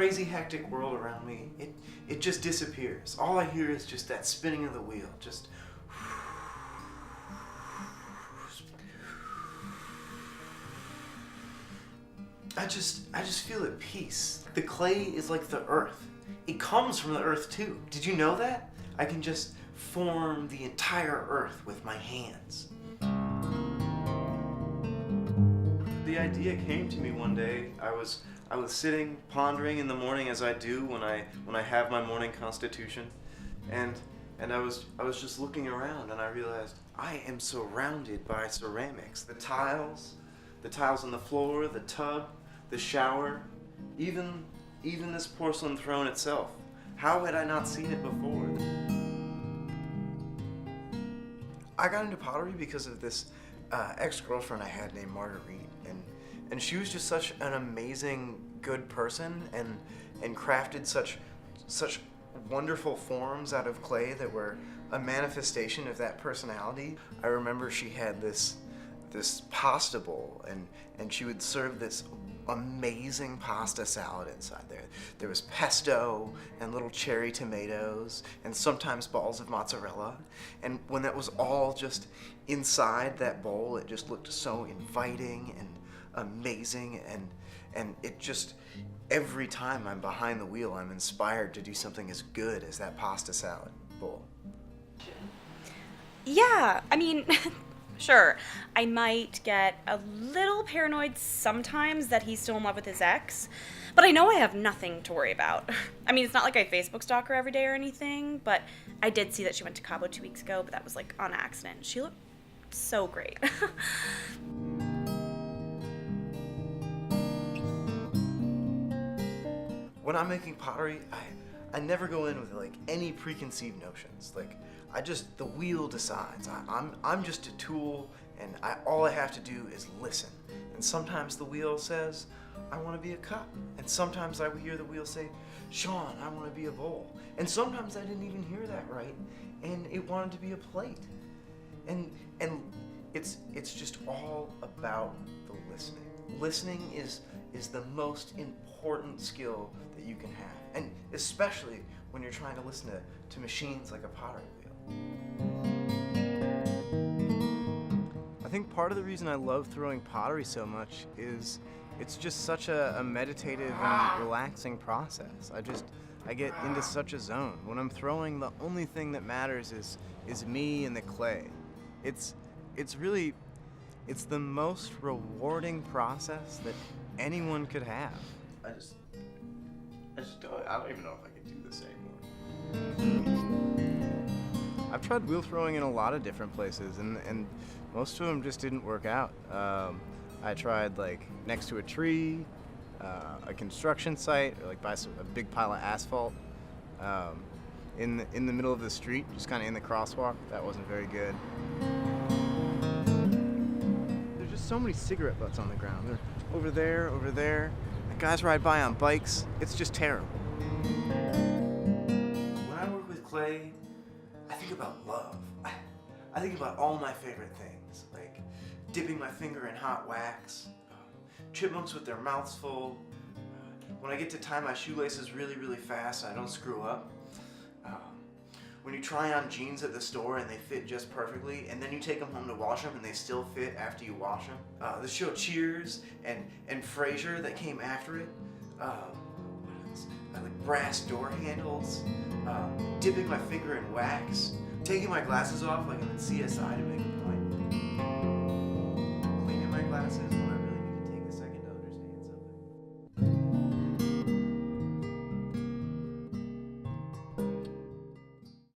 crazy hectic world around me, it just disappears. All I hear is just that spinning of the wheel, just I just feel at peace. The clay is like the earth. It comes from the earth too. Did you know that? I can just form the entire earth with my hands. The idea came to me one day. I was sitting pondering in the morning, as I do when I have my morning constitution, and I was just looking around, and I realized I am surrounded by ceramics. The tiles on the floor, the tub, the shower, even this porcelain throne itself. How had I not seen it before? I got into pottery because of this ex-girlfriend I had named Marguerite, and she was just such an amazing, good person, and crafted such wonderful forms out of clay that were a manifestation of that personality. I remember she had this pasta bowl, and she would serve this amazing pasta salad inside there. There was pesto and little cherry tomatoes and sometimes balls of mozzarella. And when that was all just inside that bowl, it just looked so inviting and amazing, and it just, every time I'm behind the wheel, I'm inspired to do something as good as that pasta salad bowl. Yeah, I mean, sure, I might get a little paranoid sometimes that he's still in love with his ex, but I know I have nothing to worry about. I mean, it's not like I Facebook stalk her every day or anything, but I did see that she went to Cabo 2 weeks ago, but that was like on accident. She looked so great. When I'm making pottery, I never go in with like any preconceived notions. Like, the wheel decides. I'm just a tool, and all I have to do is listen. And sometimes the wheel says, I want to be a cup. And sometimes I hear the wheel say, Sean, I want to be a bowl. And sometimes I didn't even hear that right, and it wanted to be a plate. And it's just all about the listening. Listening is the most important skill that you can have, and especially when you're trying to listen to machines like a pottery wheel. I think part of the reason I love throwing pottery so much is it's just such a meditative and relaxing process. I get into such a zone. When I'm throwing, the only thing that matters is me and the clay. It's the most rewarding process that anyone could have. I don't even know if I can do this anymore. I've tried wheel throwing in a lot of different places, and most of them just didn't work out. I tried like next to a tree, a construction site, or like by a big pile of asphalt, in the middle of the street, just kind of in the crosswalk. That wasn't very good. There's just so many cigarette butts on the ground. They're over there. The guys ride by on bikes. It's just terrible. When I work with clay, I think about love. I think about all my favorite things, like dipping my finger in hot wax, chipmunks with their mouths full, when I get to tie my shoelaces really, really fast and I don't screw up, when you try on jeans at the store and they fit just perfectly, and then you take them home to wash them and they still fit after you wash them. The show Cheers and Frasier that came after it. Like brass door handles, dipping my finger in wax, taking my glasses off like I'm in CSI to make